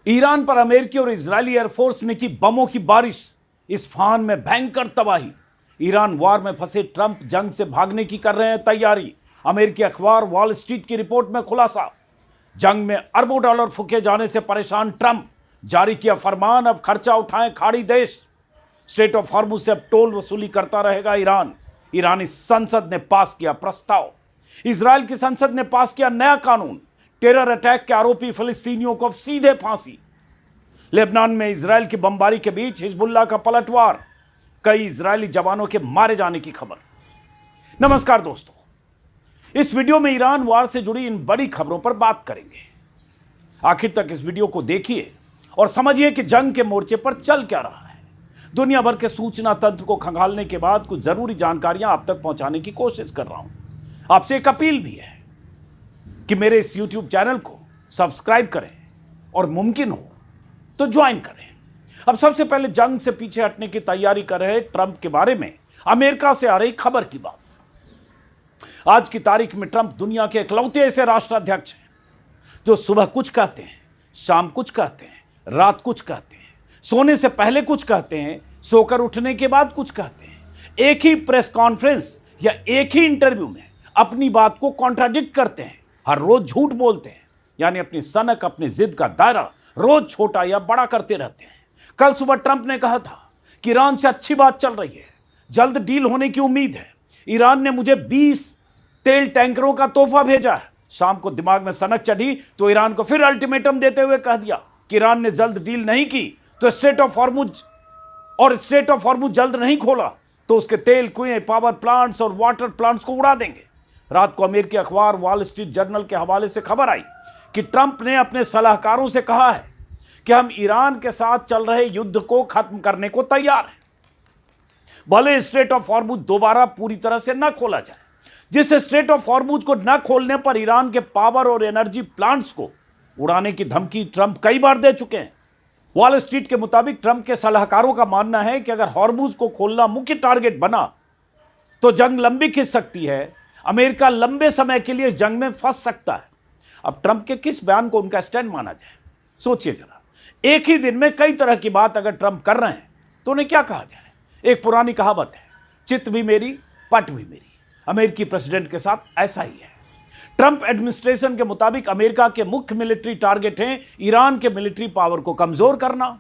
Iran पर अमेरिकी और इजरायली एयरफोर्स ने की बमों की बारिश। इस्फहान में भयंकर तबाही। ईरान वार में फंसे ट्रंप जंग से भागने की कर रहे हैं तैयारी। अमेरिकी अखबार वॉल स्ट्रीट की रिपोर्ट में खुलासा। जंग में अरबों डॉलर फूके जाने से परेशान ट्रंप, जारी किया फरमान, अब खर्चा उठाएं खाड़ी देश। स्ट्रेट ऑफ हॉर्मुज से अब टोल वसूली करता रहेगा ईरान। ईरानी संसद ने पास किया प्रस्ताव। इजरायल की संसद ने पास किया नया कानून। टेरर अटैक के आरोपी फिलिस्तीनियों को अब सीधे फांसी। लेबनान में इजरायल की बमबारी के बीच हिजबुल्लाह का पलटवार। कई इजरायली जवानों के मारे जाने की खबर। नमस्कार दोस्तों, इस वीडियो में ईरान वार से जुड़ी इन बड़ी खबरों पर बात करेंगे। आखिर तक इस वीडियो को देखिए और समझिए कि जंग के मोर्चे पर चल क्या रहा है। दुनिया भर के सूचना तंत्र को खंगालने के बाद कुछ जरूरी जानकारियां आप तक पहुंचाने की कोशिश कर रहा हूं। आपसे एक अपील भी है कि मेरे इस YouTube चैनल को सब्सक्राइब करें और मुमकिन हो तो ज्वाइन करें। अब सबसे पहले जंग से पीछे हटने की तैयारी कर रहे ट्रंप के बारे में अमेरिका से आ रही खबर की बात। आज की तारीख में ट्रंप दुनिया के इकलौते ऐसे राष्ट्राध्यक्ष हैं जो सुबह कुछ कहते हैं, शाम कुछ कहते हैं, रात कुछ कहते हैं, सोने से पहले कुछ कहते हैं, सोकर उठने के बाद कुछ कहते हैं। एक ही प्रेस कॉन्फ्रेंस या एक ही इंटरव्यू में अपनी बात को कॉन्ट्राडिक्ट करते हैं। हर रोज झूठ बोलते हैं, यानी अपनी सनक, अपनी जिद का दायरा रोज छोटा या बड़ा करते रहते हैं। कल सुबह ट्रंप ने कहा था कि ईरान से अच्छी बात चल रही है, जल्द डील होने की उम्मीद है। ईरान ने मुझे 20 तेल टैंकरों का तोहफा भेजा है। शाम को दिमाग में सनक चढ़ी तो ईरान को फिर अल्टीमेटम देते हुए कह दिया कि ईरान ने जल्द डील नहीं की तो स्ट्रेट ऑफ हॉर्मुज जल्द नहीं खोला तो उसके तेल कुएं, पावर प्लांट्स और वाटर प्लांट्स को उड़ा देंगे। रात को अमेरिकी अखबार वॉल स्ट्रीट जर्नल के हवाले से खबर आई कि ट्रंप ने अपने सलाहकारों से कहा है कि हम ईरान के साथ चल रहे युद्ध को खत्म करने को तैयार हैं, भले स्ट्रेट ऑफ हॉर्मुज दोबारा पूरी तरह से न खोला जाए। जिस स्ट्रेट ऑफ हॉर्मुज को न खोलने पर ईरान के पावर और एनर्जी प्लांट्स को उड़ाने की धमकी ट्रंप कई बार दे चुके हैं। वॉल स्ट्रीट के मुताबिक ट्रंप के सलाहकारों का मानना है कि अगर हॉर्मुज को खोलना मुख्य टारगेट बना तो जंग लंबी खिंच सकती है। अमेरिका लंबे समय के लिए इस जंग में फंस सकता है। अब ट्रंप के किस बयान को उनका स्टैंड माना जाए, सोचिए जरा। एक ही दिन में कई तरह की बात अगर ट्रंप कर रहे हैं तो उन्हें क्या कहा जाए। एक पुरानी कहावत है, चित भी मेरी पट भी मेरी। अमेरिकी प्रेसिडेंट के साथ ऐसा ही है। ट्रंप एडमिनिस्ट्रेशन के मुताबिक अमेरिका के मुख्य मिलिट्री टारगेट हैं ईरान के मिलिट्री पावर को कमजोर करना,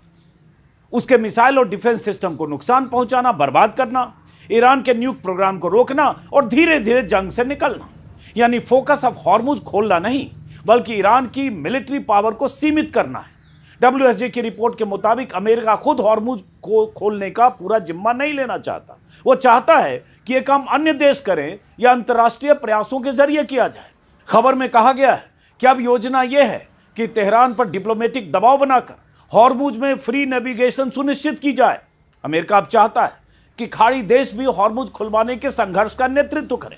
उसके मिसाइल और डिफेंस सिस्टम को नुकसान पहुंचाना, बर्बाद करना, ईरान के न्यूक प्रोग्राम को रोकना और धीरे धीरे जंग से निकलना। यानी फोकस अब हॉर्मुज खोलना नहीं बल्कि ईरान की मिलिट्री पावर को सीमित करना है। WSJ की रिपोर्ट के मुताबिक अमेरिका खुद हॉर्मुज को खोलने का पूरा जिम्मा नहीं लेना चाहता। वो चाहता है कि यह काम अन्य देश करें या अंतर्राष्ट्रीय प्रयासों के जरिए किया जाए। खबर में कहा गया है कि अब योजना यह है कि तेहरान पर डिप्लोमेटिक दबाव बनाकर हॉर्मुज में फ्री नेविगेशन सुनिश्चित की जाए। अमेरिका अब चाहता है कि खाड़ी देश भी हॉर्मुज खुलवाने के संघर्ष का नेतृत्व करें।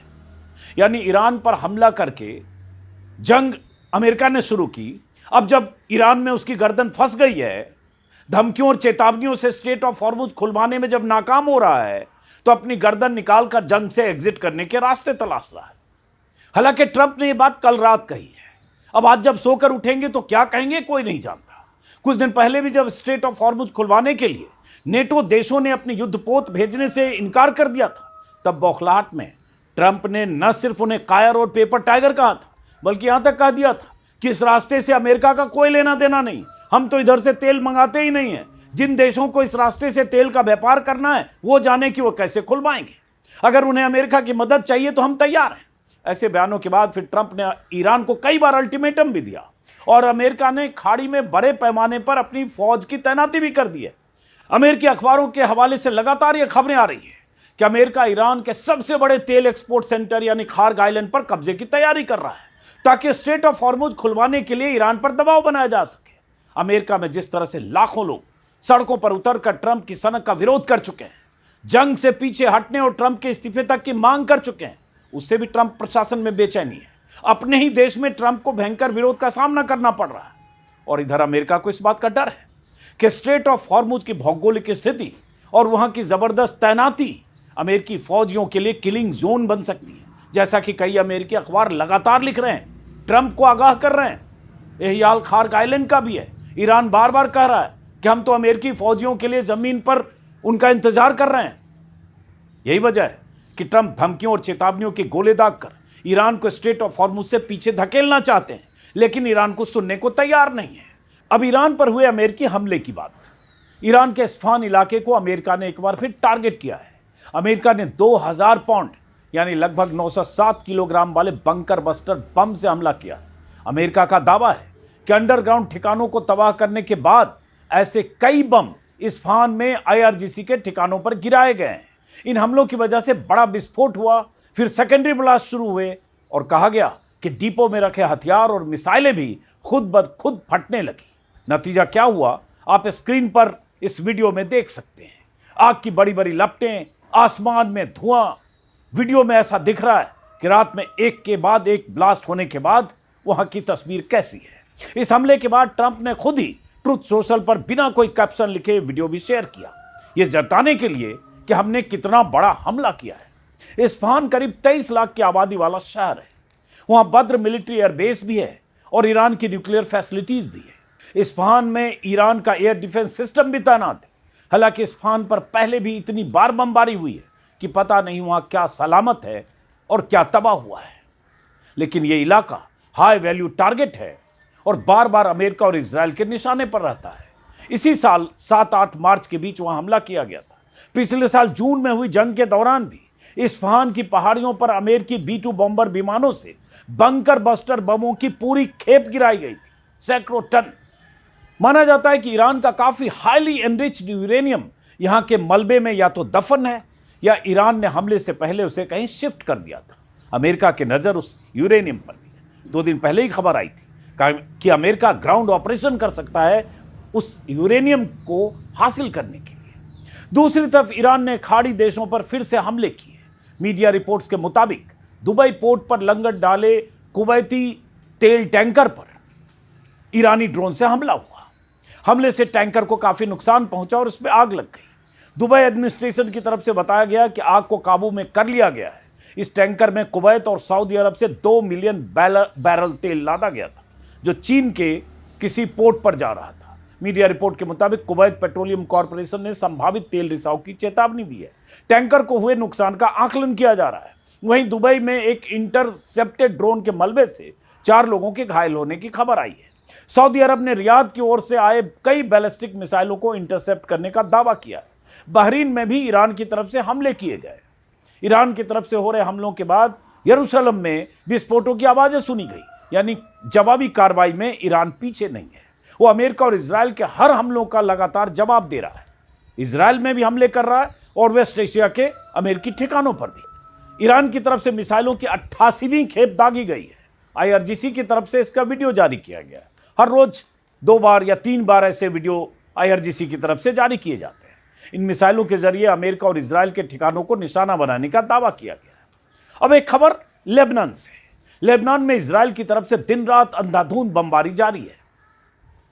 यानी ईरान पर हमला करके जंग अमेरिका ने शुरू की। अब जब ईरान में उसकी गर्दन फंस गई है, धमकियों और चेतावनियों से स्ट्रेट ऑफ हॉर्मुज खुलवाने में जब नाकाम हो रहा है तो अपनी गर्दन निकालकर जंग से एग्जिट करने के रास्ते तलाश रहा है। हालांकि ट्रंप ने यह बात कल रात कही है। अब आज जब सोकर उठेंगे तो क्या कहेंगे कोई नहीं जानता। कुछ दिन पहले भी जब स्ट्रेट ऑफ हॉर्मुज खुलवाने के लिए नेटो देशों ने अपनी युद्धपोत भेजने से इनकार कर दिया था, तब बौखलाहट में ट्रंप ने न सिर्फ उन्हें कायर और पेपर टाइगर कहा था बल्कि यहां तक कह दिया था कि इस रास्ते से अमेरिका का कोई लेना देना नहीं, हम तो इधर से तेल मंगाते ही नहीं है। जिन देशों को इस रास्ते से तेल का व्यापार करना है वो जाने कि वो कैसे खुलवाएंगे। अगर उन्हें अमेरिका की मदद चाहिए तो हम तैयार हैं। ऐसे बयानों के बाद फिर ट्रंप ने ईरान को कई बार अल्टीमेटम भी दिया और अमेरिका ने खाड़ी में बड़े पैमाने पर अपनी फौज की तैनाती भी कर दी है। अमेरिकी अखबारों के हवाले से लगातार ये खबरें आ रही है कि अमेरिका ईरान के सबसे बड़े तेल एक्सपोर्ट सेंटर यानी खार्ग आइलैंड पर कब्जे की तैयारी कर रहा है ताकि स्ट्रेट ऑफ हॉर्मुज खुलवाने के लिए ईरान पर दबाव बनाया जा सके। अमेरिका में जिस तरह से लाखों लोग सड़कों पर उतरकर ट्रंप की सनक का विरोध कर चुके हैं, जंग से पीछे हटने और ट्रंप के इस्तीफे तक की मांग कर चुके हैं, उससे भी ट्रंप प्रशासन में बेचैनी है। अपने ही देश में ट्रंप को भयंकर विरोध का सामना करना पड़ रहा है और इधर अमेरिका को इस बात का डर है कि स्ट्रेट ऑफ हॉर्मुज की भौगोलिक स्थिति और वहां की जबरदस्त तैनाती अमेरिकी फौजियों के लिए किलिंग जोन बन सकती है। जैसा कि कई अमेरिकी अखबार लगातार लिख रहे हैं, ट्रंप को आगाह कर रहे हैं। यही हाल खार्ग आइलैंड का भी है। ईरान बार बार कह रहा है कि हम तो अमेरिकी फौजियों के लिए जमीन पर उनका इंतजार कर रहे हैं। यही वजह है कि ट्रंप धमकियों और चेतावनियों के गोले दागकर ईरान को स्ट्रेट ऑफ हॉर्मुज से पीछे धकेलना चाहते हैं, लेकिन ईरान को सुनने को तैयार नहीं है। अब ईरान पर हुए अमेरिकी हमले की बात। ईरान के इस्फहान इलाके को अमेरिका ने एक बार फिर टारगेट किया है। अमेरिका ने 2000 पाउंड यानी लगभग 907 किलोग्राम वाले बंकर बस्टर बम से हमला किया। अमेरिका का दावा है कि अंडरग्राउंड ठिकानों को तबाह करने के बाद ऐसे कई बम इस्फहान में IRGC के ठिकानों पर गिराए गए हैं। इन हमलों की वजह से बड़ा विस्फोट हुआ, फिर सेकेंडरी ब्लास्ट शुरू हुए और कहा गया कि डिपो में रखे हथियार और मिसाइलें भी खुद ब खुद फटने लगी। नतीजा क्या हुआ आप स्क्रीन पर इस वीडियो में देख सकते हैं। आग की बड़ी बड़ी लपटें, आसमान में धुआं। वीडियो में ऐसा दिख रहा है कि रात में एक के बाद एक ब्लास्ट होने के बाद वहां की तस्वीर कैसी है। इस हमले के बाद ट्रंप ने खुद ही ट्रुथ सोशल पर बिना कोई कैप्शन लिखे वीडियो भी शेयर किया, यह जताने के लिए कि हमने कितना बड़ा हमला किया है। इस्फहान करीब 23 लाख की आबादी वाला शहर है। वहां बद्र मिलिट्री एयरबेस भी है और ईरान की न्यूक्लियर फैसिलिटीज भी है। इस्फहान में ईरान का एयर डिफेंस सिस्टम भी तैनात है। हालांकि इस्फहान पर पहले भी इतनी बार बमबारी हुई है कि पता नहीं वहां क्या सलामत है और क्या तबाह हुआ है। लेकिन यह इलाका हाई वैल्यू टारगेट है और बार बार अमेरिका और इजराइल के निशाने पर रहता है। इसी साल 7-8 मार्च के बीच वहां हमला किया गया था। पिछले साल जून में हुई जंग के दौरान भी इस्फहान की पहाड़ियों पर अमेरिकी B-2 बॉम्बर विमानों से बंकर बस्टर बमों की पूरी खेप गिराई गई थी, सैकड़ों टन। माना जाता है कि ईरान का काफी हाईली एनरिच्ड यूरेनियम यहां के मलबे में या तो दफन है या ईरान ने हमले से पहले उसे कहीं शिफ्ट कर दिया था। अमेरिका की नजर उस यूरेनियम पर भी है। 2 दिन पहले ही खबर आई थी कि अमेरिका ग्राउंड ऑपरेशन कर सकता है उस यूरेनियम को हासिल करने के लिए। दूसरी तरफ ईरान ने खाड़ी देशों पर फिर से हमले किए। मीडिया रिपोर्ट्स के मुताबिक दुबई पोर्ट पर लंगर डाले कुवैती तेल टैंकर पर ईरानी ड्रोन से हमला हुआ। हमले से टैंकर को काफी नुकसान पहुंचा और उसमें आग लग गई। दुबई एडमिनिस्ट्रेशन की तरफ से बताया गया कि आग को काबू में कर लिया गया है। इस टैंकर में कुवैत और सऊदी अरब से 2 मिलियन बैरल तेल लादा गया था, जो चीन के किसी पोर्ट पर जा रहा था। मीडिया रिपोर्ट के मुताबिक कुवैत पेट्रोलियम कॉर्पोरेशन ने संभावित तेल रिसाव की चेतावनी दी है। टैंकर को हुए नुकसान का आकलन किया जा रहा है। वहीं दुबई में एक इंटरसेप्टेड ड्रोन के मलबे से 4 लोगों के घायल होने की खबर आई है। सऊदी अरब ने रियाद की ओर से आए कई बैलिस्टिक मिसाइलों को इंटरसेप्ट करने का दावा किया है। बहरीन में भी ईरान की तरफ से हमले किए गए। ईरान की तरफ से हो रहे हमलों के बाद यरूशलेम में विस्फोटों की आवाजें सुनी गई, यानी जवाबी कार्रवाई में ईरान पीछे नहीं है। वो अमेरिका और इजराइल के हर हमलों का लगातार जवाब दे रहा है। इजराइल में भी हमले कर रहा है और वेस्ट एशिया के अमेरिकी ठिकानों पर भी। ईरान की तरफ से मिसाइलों की 88वीं खेप दागी गई है। IRGC की तरफ से इसका वीडियो जारी किया गया है। हर रोज 2 बार या 3 बार ऐसे वीडियो IRGC की तरफ से जारी किए जाते हैं। इन मिसाइलों के जरिए अमेरिका और इजराइल के ठिकानों को निशाना बनाने का दावा किया गया है। अब एक खबर लेबनान से। लेबनान में इजराइल की तरफ से दिन रात अंधाधुंध बमबारी जारी है।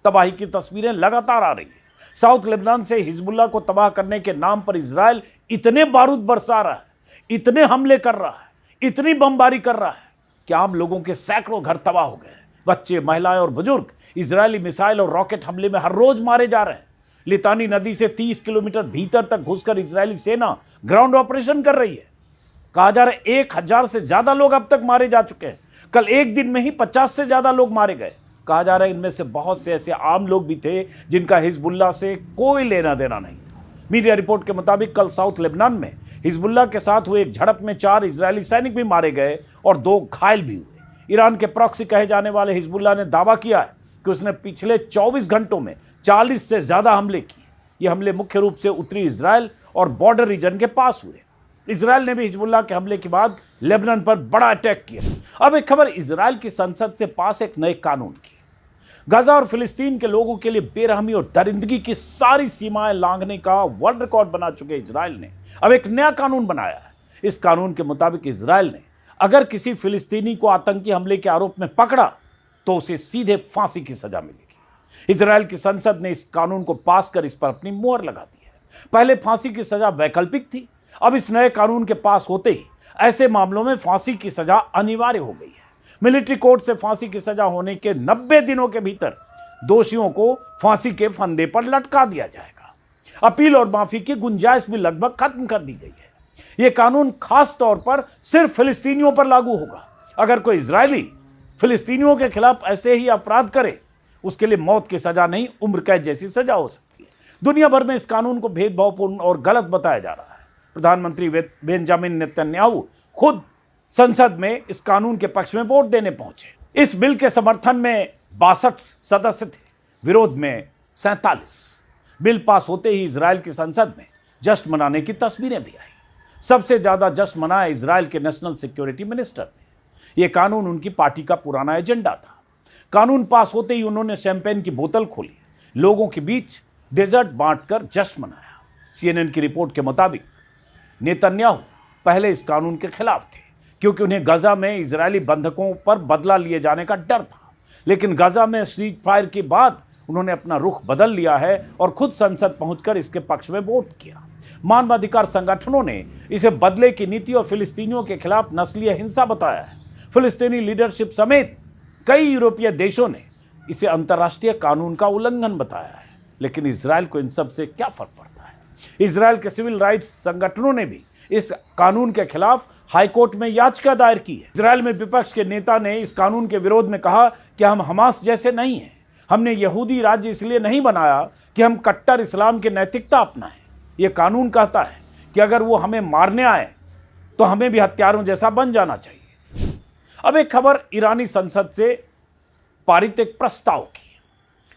तबाही की तस्वीरें लगातार आ रही है। साउथ लेबनान से हिजबुल्लाह को तबाह करने के नाम पर इजराइल इतने बारूद बरसा रहा है, इतने हमले कर रहा है, इतनी बमबारी कर रहा है कि आम लोगों के सैकड़ों घर तबाह हो गए। बच्चे, महिलाएं और बुजुर्ग इजरायली मिसाइल और रॉकेट हमले में हर रोज मारे जा रहे हैं। लितानी नदी से 30 किलोमीटर भीतर तक घुसकर इजरायली सेना ग्राउंड ऑपरेशन कर रही है। कहा जा रहा है 1000 से ज्यादा लोग अब तक मारे जा चुके हैं। कल एक दिन में ही 50 से ज्यादा लोग मारे गए। कहा जा रहा है इनमें से बहुत से ऐसे आम लोग भी थे जिनका हिजबुल्लाह से कोई लेना देना नहीं था। मीडिया रिपोर्ट के मुताबिक कल साउथ लेबनान में हिजबुल्लाह के साथ हुए एक झड़प में 4 इजरायली सैनिक भी मारे गए और 2 घायल भी हुए। ईरान के प्रॉक्सी कहे जाने वाले हिजबुल्लाह ने दावा किया है कि उसने पिछले 24 घंटों में 40 से ज्यादा हमले किए। ये हमले मुख्य रूप से उत्तरी इजराइल और बॉर्डर रीजन के पास हुए। इजराइल ने भी हिजबुल्लाह के हमले के बाद लेबनान पर बड़ा अटैक किया। अब एक खबर इजराइल की संसद से पास एक नए कानून की। गाजा और फिलिस्तीन के लोगों के लिए बेरहमी और दरिंदगी की सारी सीमाएं लांघने का वर्ल्ड रिकॉर्ड बना चुके इजराइल ने अब एक नया कानून बनाया है। इस कानून के मुताबिक इजराइल ने अगर किसी फिलिस्तीनी को आतंकी हमले के आरोप में पकड़ा तो उसे सीधे फांसी की सजा मिलेगी। इजराइल की संसद ने इस कानून को पास कर इस पर अपनी मुहर लगा दी है। पहले फांसी की सजा वैकल्पिक थी। अब इस नए कानून के पास होते ही ऐसे मामलों में फांसी की सजा अनिवार्य हो गई है। मिलिट्री कोर्ट से फांसी की सजा होने के 90 दिनों के भीतर दोषियों को फांसी के फंदे पर लटका दिया जाएगा। अपील और माफी की गुंजाइश भी लगभग खत्म कर दी गई है। यह कानून खास तौर पर सिर्फ फिलिस्तीनियों पर लागू होगा। अगर कोई इजरायली फिलिस्तीनियों के खिलाफ ऐसे ही अपराध करे, उसके लिए मौत की सजा नहीं, उम्र कैद जैसी सजा हो सकती है। दुनिया भर में इस कानून को भेदभावपूर्ण और गलत बताया जा रहा है। प्रधानमंत्री बेंजामिन नेतन्याहू खुद संसद में इस कानून के पक्ष में वोट देने पहुंचे। इस बिल के समर्थन में 62 सदस्य थे, विरोध में 47। बिल पास होते ही इजराइल की संसद में जश्न मनाने की तस्वीरें भी आई। सबसे ज्यादा जश्न मनाया इजराइल के नेशनल सिक्योरिटी मिनिस्टर ने। यह कानून उनकी पार्टी का पुराना एजेंडा था। कानून पास होते ही उन्होंने शैंपेन की बोतल खोली, लोगों के बीच डेजर्ट बांटकर जश्न मनाया। CNN की रिपोर्ट के मुताबिक नेतन्याहू पहले इस कानून के खिलाफ थे, क्योंकि उन्हें गजा में इजरायली बंधकों पर बदला लिए जाने का डर था। लेकिन गजा में सीज फायर के बाद उन्होंने अपना रुख बदल लिया है और खुद संसद पहुंचकर इसके पक्ष में वोट किया। मानवाधिकार संगठनों ने इसे बदले की नीति और फिलिस्तीनियों के खिलाफ नस्लीय हिंसा बताया है। फिलिस्तीनी लीडरशिप समेत कई यूरोपीय देशों ने इसे अंतर्राष्ट्रीय कानून का उल्लंघन बताया है। लेकिन इजराइल को इन सब से क्या फर्क पड़ता है? इजराइल के सिविल राइट्स संगठनों ने भी इस कानून के खिलाफ हाईकोर्ट में याचिका दायर की है। इजराइल में विपक्ष के नेता ने इस कानून के विरोध में कहा कि हम हमास जैसे नहीं हैं। हमने यहूदी राज्य इसलिए नहीं बनाया कि हम कट्टर इस्लाम की नैतिकता अपनाएं। यह कानून कहता है कि अगर वो हमें मारने आए तो हमें भी हत्यारों जैसा बन जाना चाहिए। अब एक खबर ईरानी संसद से पारित एक प्रस्ताव की,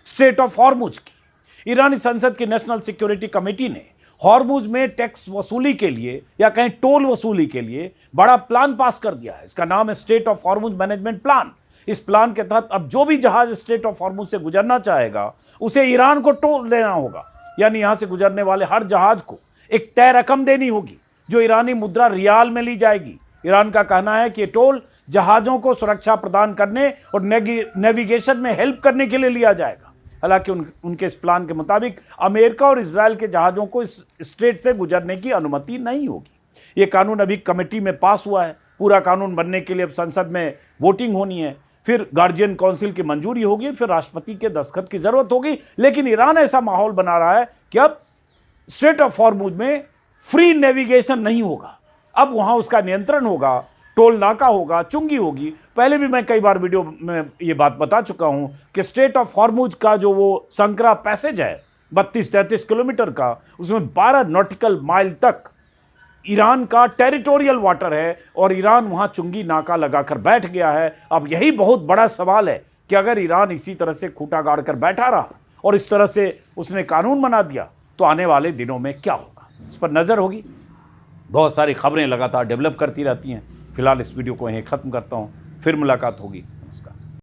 स्ट्रेट ऑफ हॉर्मुज की। ईरानी संसद की नेशनल सिक्योरिटी कमेटी ने हॉर्मुज में टैक्स वसूली के लिए या कहीं टोल वसूली के लिए बड़ा प्लान पास कर दिया है। इसका नाम है straight of Hormuz management plan. इस प्लान के तहत अब जो भी जहाज स्ट्रेट ऑफ हॉर्मुज से गुजरना चाहेगा उसे ईरान को टोल देना होगा, यानी यहां से गुजरने वाले हर जहाज को एक तय रकम देनी होगी जो ईरानी मुद्रा रियाल में ली जाएगी। ईरान का कहना है कि ये टोल जहाज़ों को सुरक्षा प्रदान करने और नेविगेशन में हेल्प करने के लिए लिया जाएगा। हालांकि उनके इस प्लान के मुताबिक अमेरिका और इजराइल के जहाज़ों को इस स्ट्रेट से गुजरने की अनुमति नहीं होगी। ये कानून अभी कमेटी में पास हुआ है। पूरा कानून बनने के लिए अब संसद में वोटिंग होनी है, फिर गार्जियन काउंसिल की मंजूरी होगी, फिर राष्ट्रपति के दस्तखत की जरूरत होगी। लेकिन ईरान ऐसा माहौल बना रहा है कि अब स्ट्रेट ऑफ हॉर्मुज में फ्री नेविगेशन नहीं होगा, अब वहां उसका नियंत्रण होगा, टोल नाका होगा, चुंगी होगी। पहले भी मैं कई बार वीडियो में ये बात बता चुका हूं कि स्ट्रेट ऑफ हॉर्मुज का जो वो संकरा पैसेज है 32-33 किलोमीटर का, उसमें 12 नॉटिकल माइल तक ईरान का टेरिटोरियल वाटर है और ईरान वहां चुंगी नाका लगाकर बैठ गया है। अब यही बहुत बड़ा सवाल है कि अगर ईरान इसी तरह से खूंटा गाड़ कर बैठा रहा और इस तरह से उसने कानून बना दिया तो आने वाले दिनों में क्या होगा, इस पर नज़र होगी। बहुत सारी खबरें लगातार डेवलप करती रहती हैं। फिलहाल इस वीडियो को यहीं ख़त्म करता हूँ, फिर मुलाकात होगी।